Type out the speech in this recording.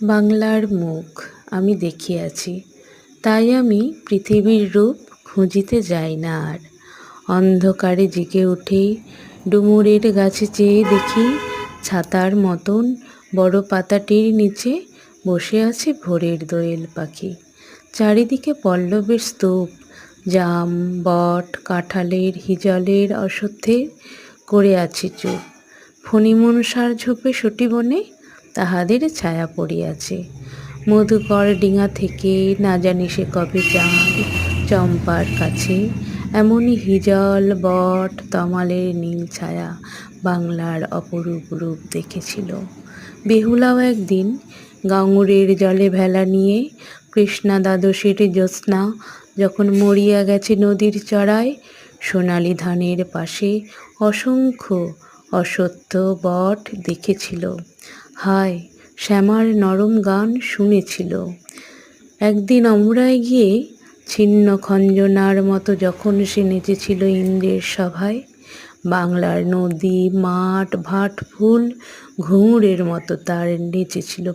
বাংলার মুখ আমি দেখিয়াছি, তাই আমি পৃথিবীর রূপ খুঁজিতে যাই না আর। অন্ধকারে জেগে উঠে ডুমুরের গাছে চেয়ে দেখি, ছাতার মতন বড় পাতাটির নিচে বসে আছে ভোরের দোয়েল পাখি। চারিদিকে পল্লবের স্তূপ, জাম, বট, কাঁঠালের, হিজলের, অশ্বত্থের করে আছে চুপ। ফণিমনসার ঝোপে সটিবনে তাহাদের ছায়া পড়িয়াছে। মধুকর ডিঙা থেকে না জানি সে কবে চাঁদ চম্পার কাছে, এমনি হিজল, বট, তমালের নীল ছায়া বাংলার অপরূপ রূপ দেখেছিল। বেহুলাও একদিন গাঙুরের জলে ভেলা নিয়ে কৃষ্ণা দ্বাদশীর জ্যোৎস্না যখন মরিয়া গেছে নদীর চড়ায়, সোনালি ধানের পাশে অসংখ্য অশ্বত্থ বট দেখেছিল। হায়, শ্যামার নরম গান শুনেছিল। একদিন অমরায় গিয়ে ছিন্ন খঞ্জনার মতো যখন সে নেচেছিল ইন্দ্রের সভায়, বাংলার নদী, মাঠ, ভাট, ফুল ঘুঙুরের মতো তার নেচেছিল